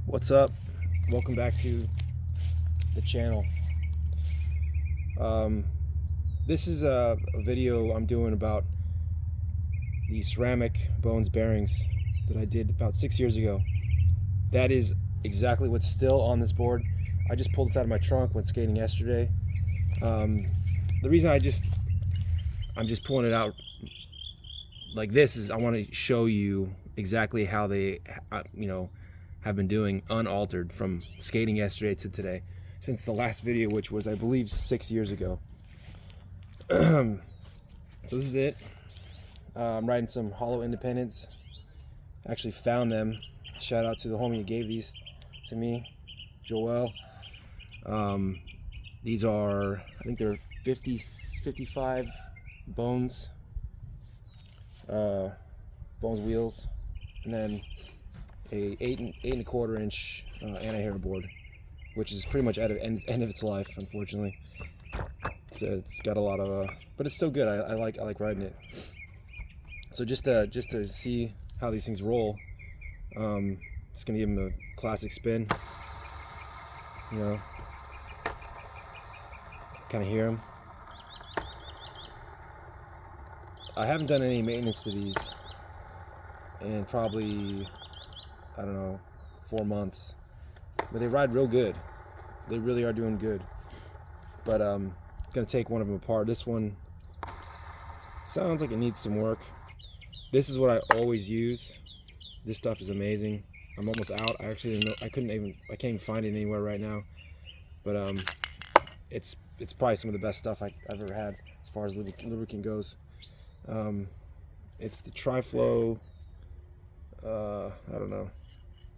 What's up? Welcome back to the channel. This is a video I'm doing about the ceramic bones bearings that I did about 6 years ago. That is exactly what's still on this board. I just pulled this out of my trunk, went skating yesterday. The reason I'm just pulling it out like this is I want to show you exactly how they have been doing unaltered from skating yesterday to today, since the last video, which was I believe 6 years ago. So this is it. I'm riding some Hollow Independents. Actually found them. Shout out to the homie who gave these to me, Joel. These are, I think they're 55 bones wheels, and then a 8.25 inch anti-hair board, which is pretty much at the end of its life, unfortunately. It's got a lot of but it's still good. I like riding it. So just to see how these things roll, just gonna give them a classic spin. You know, kind of hear them. I haven't done any maintenance to these in probably, I don't know, 4 months, but they ride real good. They really are doing good. But gonna take one of them apart. This one sounds like it needs some work. This is what I always use. This stuff is amazing. I'm almost out. I actually didn't know, I can't even find it anywhere right now. But it's probably some of the best stuff I've ever had as far as lubricant goes. It's the Tri-Flow. I don't know.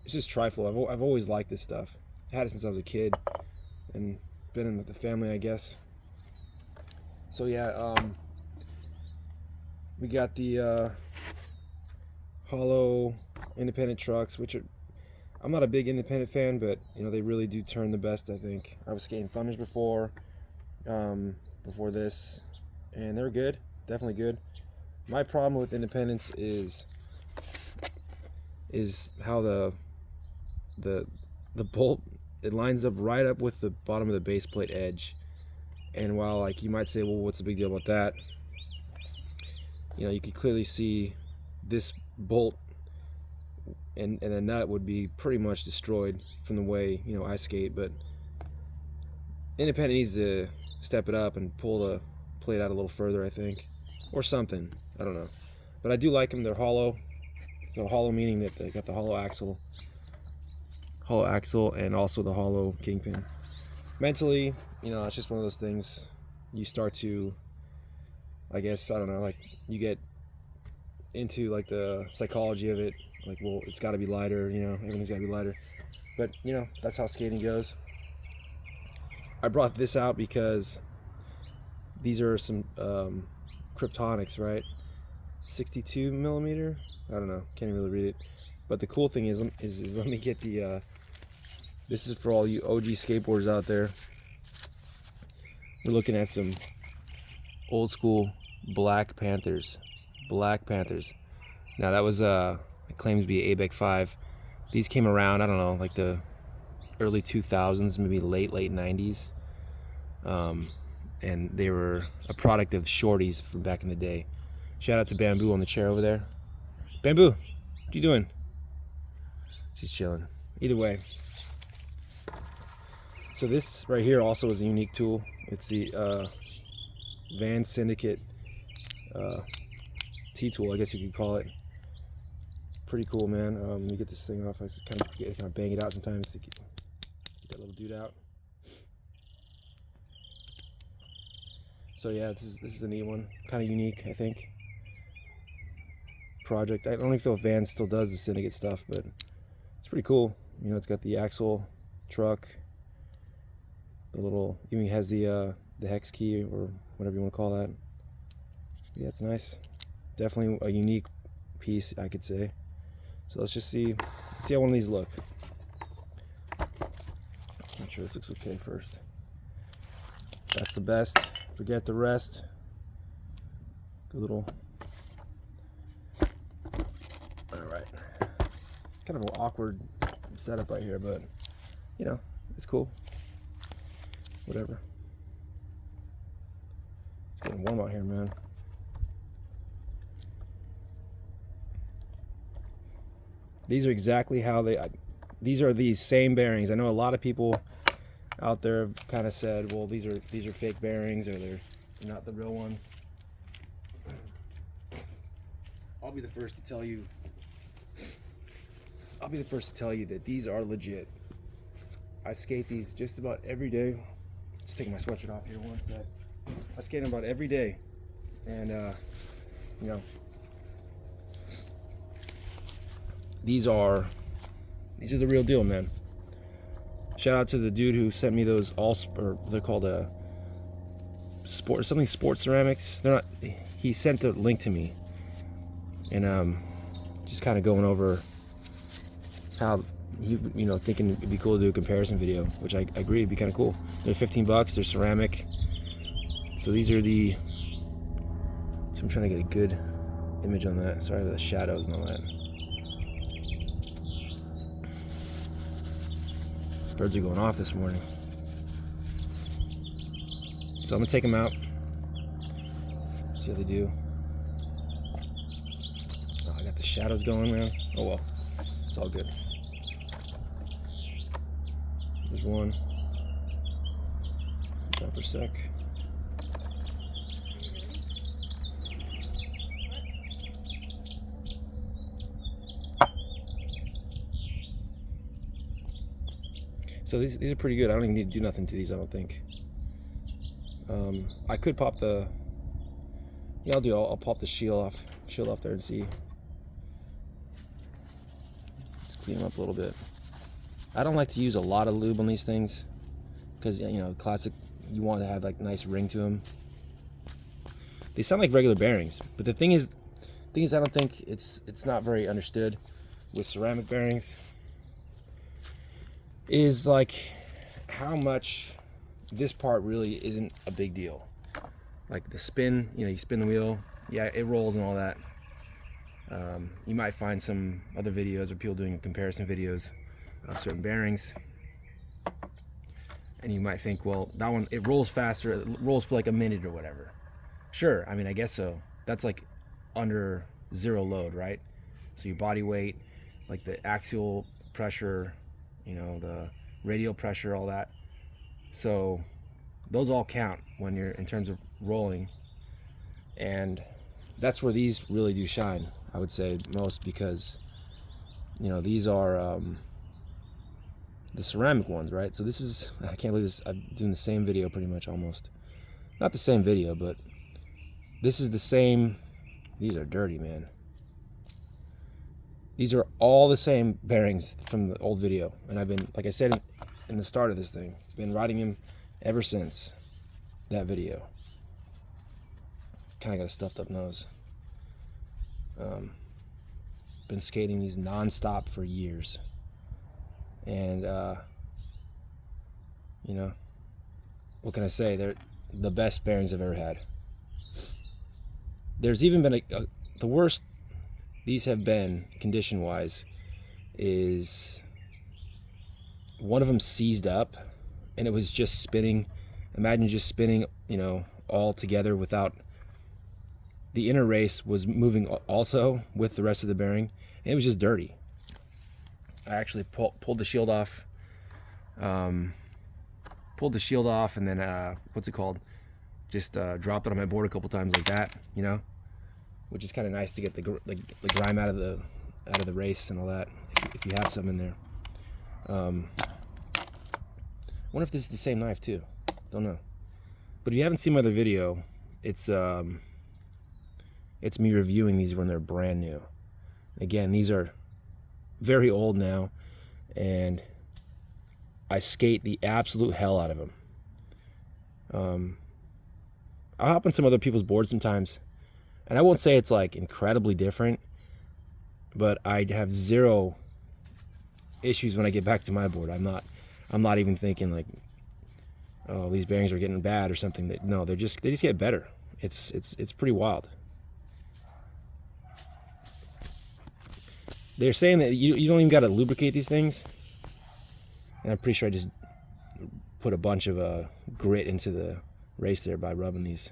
It's just Tri-Flow. I've always liked this stuff. I had it since I was a kid, and been in with the family, I guess. So yeah, we got the Hollow Independent trucks, which are, I'm not a big Independent fan, but you know, they really do turn the best, I think. I was skating Thunders before this, and they're good, definitely good. My problem with Independents is how the bolt, it lines up right up with the bottom of the base plate edge. And while, like, you might say, well, what's the big deal about that? You know, you can clearly see this bolt and the nut would be pretty much destroyed from the way, you know, I skate. But Independent needs to step it up and pull the plate out a little further, I think, or something. I don't know. But I do like them. They're hollow. So hollow meaning that they got the hollow axle and also the hollow kingpin. Mentally, you know, it's just one of those things. You start to, I guess, I don't know, like, you get into like the psychology of it, like, well, it's got to be lighter, you know, everything's got to be lighter. But you know, that's how skating goes. I brought this out because these are some Kryptonics, right? 62 millimeter. I don't know, can't even really read it. But the cool thing is let me get the this is for all you OG skateboarders out there. We're looking at some old school Black Panthers. Now that was it claims to be ABEC 5. These came around, I don't know, like the early 2000s, maybe late 90s. And they were a product of Shorties from back in the day. Shout out to Bamboo on the chair over there. Bamboo, what you doing? She's chilling. Either way. So this right here also is a unique tool. It's the Van Syndicate T-tool, I guess you could call it. Pretty cool, man. Let me get this thing off. I just kind of bang it out sometimes to get that little dude out. So yeah, this is a neat one. Kind of unique, I think. Project. I don't even feel if Van still does the Syndicate stuff, but it's pretty cool. You know, it's got the axle, truck, the little, even has the hex key or whatever you want to call that. Yeah, it's nice. Definitely a unique piece, I could say. So let's just see how one of these look. Make sure this looks okay first. That's the best. Forget the rest. Good little. All right. Kind of an awkward setup right here, but you know, it's cool. Whatever. It's getting warm out here, man. These are exactly how these are the same bearings. I know a lot of people out there have kind of said, well, these are fake bearings, or they're not the real ones. I'll be the first to tell you. That these are legit. I skate these just about every day. Just taking my sweatshirt off here one sec. I skate them about every day, and you know, these are the real deal, man. Shout out to the dude who sent me those they're called sports ceramics. They're not. He sent the link to me, and just kind of going over how he, you know, thinking it'd be cool to do a comparison video, which I agree it'd be kind of cool. They're $15. They're ceramic. So these are the. So I'm trying to get a good image on that. Sorry for the shadows and all that. Birds are going off this morning. So I'm gonna take them out. See how they do. Oh, I got the shadows going, man. Oh well, it's all good. There's one. Down for a sec. So these are pretty good. I don't even need to do nothing to these, I don't think. I could pop the. Yeah, I'll pop the shield off there and see. Just clean them up a little bit. I don't like to use a lot of lube on these things because, you know, classic, you want to have like nice ring to them. They sound like regular bearings, but the thing is I don't think it's not very understood with ceramic bearings is like how much this part really isn't a big deal. Like the spin, you know, you spin the wheel, yeah, it rolls and all that. You might find some other videos or people doing comparison videos of certain bearings, and you might think, well, that one, it rolls faster, it rolls for like a minute or whatever. Sure, I mean, I guess so. That's like under zero load, right? So your body weight, like the axial pressure, you know, the radial pressure, all that. So those all count when you're in terms of rolling, and that's where these really do shine, I would say, most, because, you know, these are the ceramic ones, right? So this is, I can't believe this, I'm doing the same video pretty much, almost. Not the same video, but this is the same. These are dirty, man. These are all the same bearings from the old video, and I've been, like I said in the start of this thing, been riding them ever since that video. Kind of got a stuffed up nose. Been skating these non-stop for years, and you know, what can I say? They're the best bearings I've ever had. There's even been the worst these have been condition wise is one of them seized up and it was just spinning. Imagine just spinning, you know, all together without the inner race was moving also with the rest of the bearing. And it was just dirty. I actually pulled the shield off. Pulled the shield off and then what's it called? Just dropped it on my board a couple times like that, you know, which is kind of nice to get the grime out of the race and all that if you have some in there. Wonder if this is the same knife too. Don't know. But if you haven't seen my other video, it's me reviewing these when they're brand new. Again, these are very old now, and I skate the absolute hell out of them. I'll hop on some other people's boards sometimes, and I won't say it's like incredibly different, but I have zero issues when I get back to my board. I'm not even thinking like, oh, these bearings are getting bad or something. No, they just get better. It's pretty wild. They're saying that you don't even got to lubricate these things. And I'm pretty sure I just put a bunch of grit into the race there by rubbing these.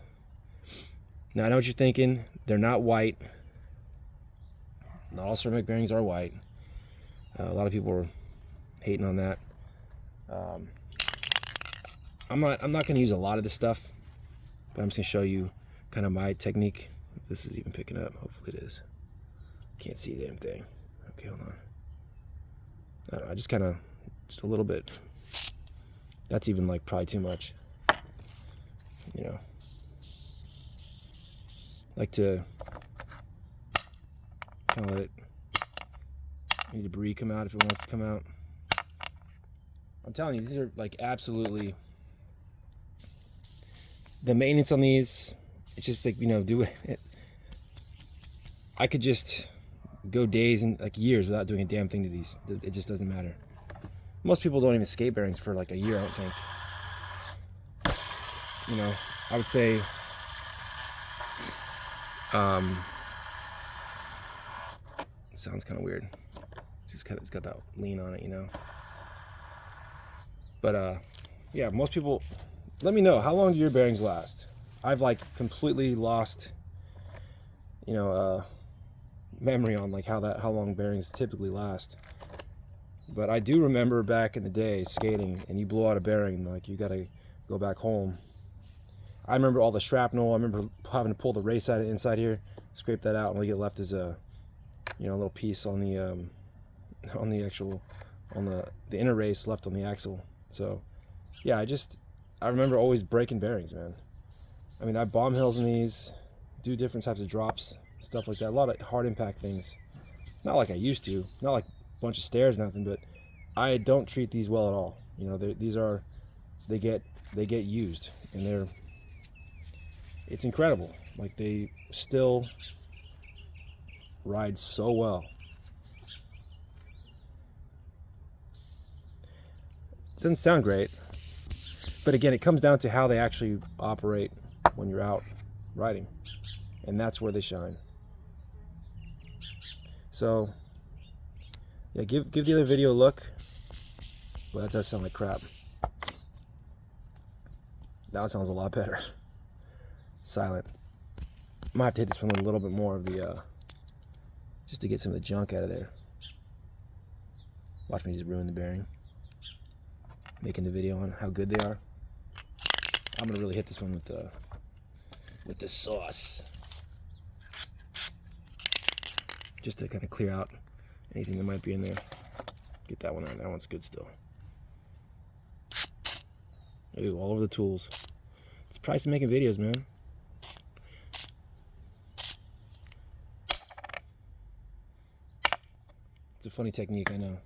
Now I know what you're thinking. They're not white. Not all ceramic bearings are white. A lot of people are hating on that. I'm not going to use a lot of this stuff, but I'm just going to show you kind of my technique. If this is even picking up, hopefully it is. Can't see the damn thing. Okay, hold on. I don't know, I just kind of, just a little bit. That's even like probably too much. You know, like to kind of let it, any debris come out if it wants to come out. I'm telling you, these are like absolutely, the maintenance on these, it's just like, you know, do it. I could just go days and like years without doing a damn thing to these. It just doesn't matter. Most people don't even skate bearings for like a year, I don't think. You know, I would say it sounds kind of weird. It's got that lean on it, you know. But yeah, most people, let me know, how long do your bearings last? I've like completely lost, you know, memory on like how long bearings typically last. But I do remember back in the day skating, and you blow out a bearing, like you gotta go back home. I remember all the shrapnel. I remember having to pull the race out of inside here, scrape that out, and all you get left is a, you know, a little piece on the inner race left on the axle. So yeah, I remember always breaking bearings, man. I mean, I bomb hills in these, do different types of drops, stuff like that. A lot of hard impact things. Not like I used to, not like a bunch of stairs, nothing, but I don't treat these well at all. You know, they get used, and it's incredible. Like, they still ride so well. Doesn't sound great, but again, it comes down to how they actually operate when you're out riding, and that's where they shine. So yeah, give the other video a look. Well, that does sound like crap. Now it sounds a lot better. Silent. Might have to hit this one with a little bit more of the just to get some of the junk out of there. Watch me just ruin the bearing, making the video on how good they are. I'm gonna really hit this one with the sauce, just to kind of clear out anything that might be in there. Get that one out. That one's good still. Ooh, all over the tools. It's the price of making videos, man. It's a funny technique, I know,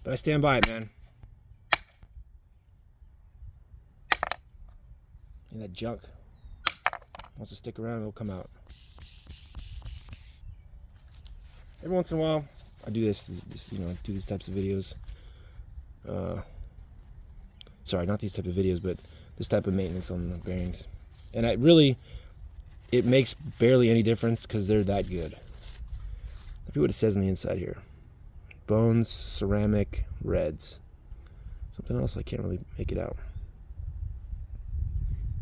but I stand by it, man. And that junk wants to stick around, it'll come out. Every once in a while, I do this, you know, I do these types of videos. Sorry, not these type of videos, but this type of maintenance on the bearings. And it makes barely any difference because they're that good. Look at what it says on the inside here. Bones, ceramic, reds. Something else I can't really make it out.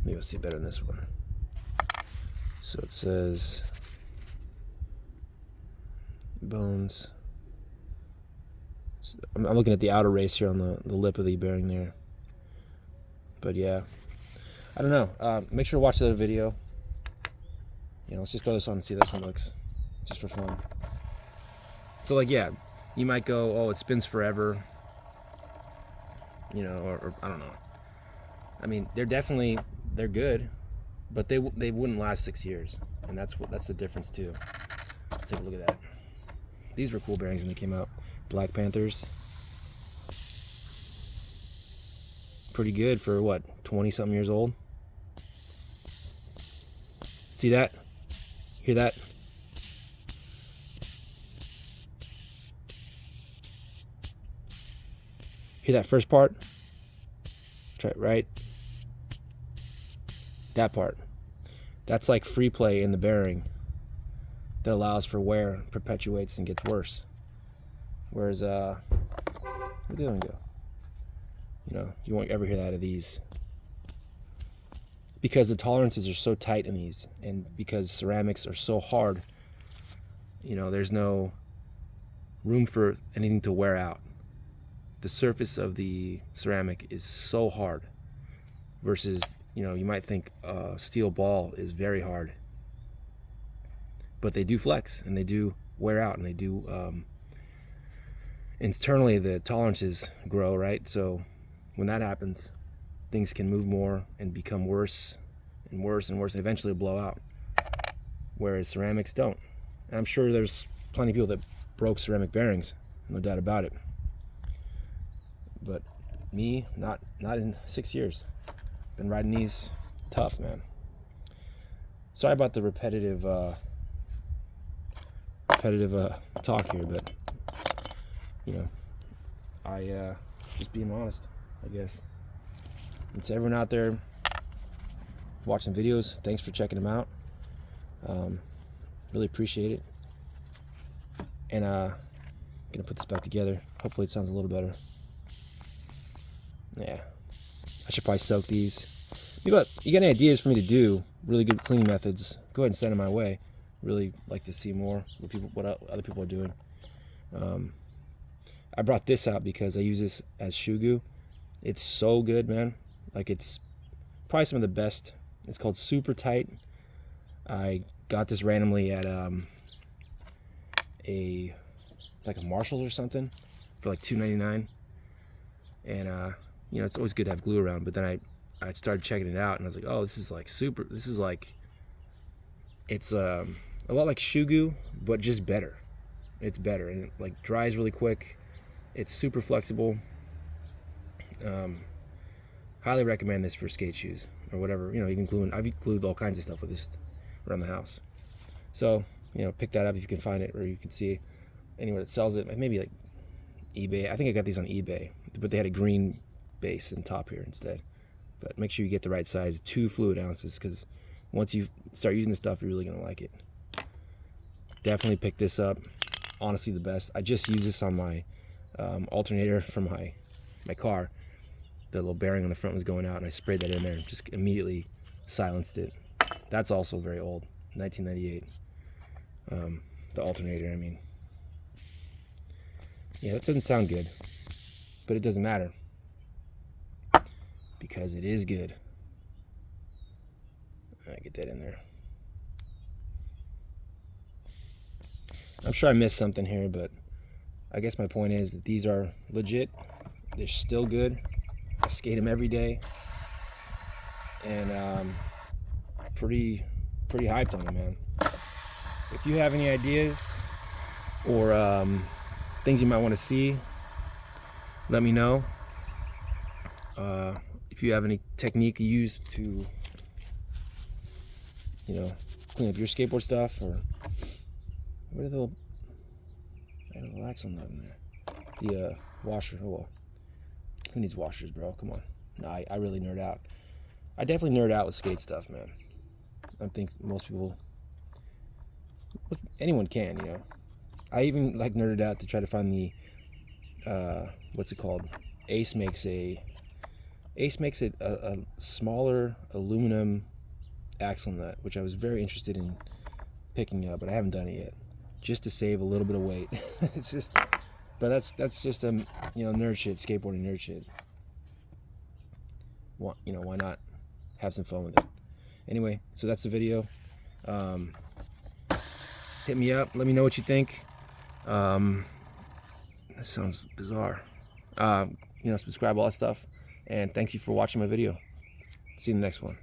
Maybe I'll see better in this one. So it says bones. So I'm looking at the outer race here on the lip of the bearing there. But yeah, I don't know. Make sure to watch the other video. You know, let's just throw this on and see how this one looks, just for fun. So like, yeah, you might go, oh, it spins forever. You know, or I don't know. I mean, they're good, but they wouldn't last 6 years, and that's the difference too. Let's take a look at that. These were cool bearings when they came out. Black Panthers. Pretty good for what, 20-something years old. See that? Hear that? Hear that first part? Try it right. That part. That's like free play in the bearing that allows for wear, perpetuates, and gets worse. Whereas, Where'd the other one go? You know, you won't ever hear that out of these, because the tolerances are so tight in these, and because ceramics are so hard, you know, there's no room for anything to wear out. The surface of the ceramic is so hard versus, you know, you might think a steel ball is very hard, but they do flex and they do wear out, and they do internally the tolerances grow, right? So when that happens, things can move more and become worse and worse and worse, and eventually blow out, whereas ceramics don't. And I'm sure there's plenty of people that broke ceramic bearings, no doubt about it, but me, not in 6 years. Been riding these tough, man. Sorry about the repetitive talk here, but you know, I just being honest, I guess. And to everyone out there watching videos, thanks for checking them out. Really appreciate it. And gonna put this back together. Hopefully it sounds a little better. Yeah, I should probably soak these. You got any ideas for me to do? Really good cleaning methods? Go ahead and send them my way. Really like to see more what other people are doing. I brought this out because I use this as shoe goo. It's so good, man. Like, it's probably some of the best. It's called Super Tight. I got this randomly at a Marshalls or something for like $2.99. And you know, it's always good to have glue around. But then I started checking it out, and I was like, oh, this is like super. This is like, it's a lot like shoe goo, but just better. It's better, and it like dries really quick. It's super flexible. Highly recommend this for skate shoes or whatever. You know, you can glue. I've glued all kinds of stuff with this around the house. So, you know, pick that up if you can find it, or you can see anywhere that sells it. Maybe like eBay. I think I got these on eBay, but they had a green base and top here instead. But make sure you get the right size, 2 fluid ounces, because once you start using this stuff, you're really gonna like it. Definitely pick this up. Honestly, the best. I just used this on my alternator for my car. The little bearing on the front was going out, and I sprayed that in there and just immediately silenced it. That's also very old, 1998. The alternator, I mean. Yeah, that doesn't sound good, but it doesn't matter, because it is good. I get that in there. I'm sure I missed something here, but I guess my point is that these are legit. They're still good. I skate them every day, and pretty hyped on them, man. If you have any ideas or things you might want to see, let me know. If you have any technique you use to, you know, clean up your skateboard stuff, or what are the axle nut in there? The washer. Oh well, who needs washers, bro? Come on. No, I really nerd out. I definitely nerd out with skate stuff, man. I think most people, anyone can, you know. I even like nerded out to try to find the what's it called? Ace makes a smaller aluminum axle nut, which I was very interested in picking up, but I haven't done it yet, just to save a little bit of weight. It's just, but that's just you know, nerd shit, skateboarding nerd shit. You know, why not have some fun with it? Anyway, so that's the video. Hit me up, let me know what you think. That sounds bizarre. You know, subscribe, all that stuff, and thank you for watching my video. See you in the next one.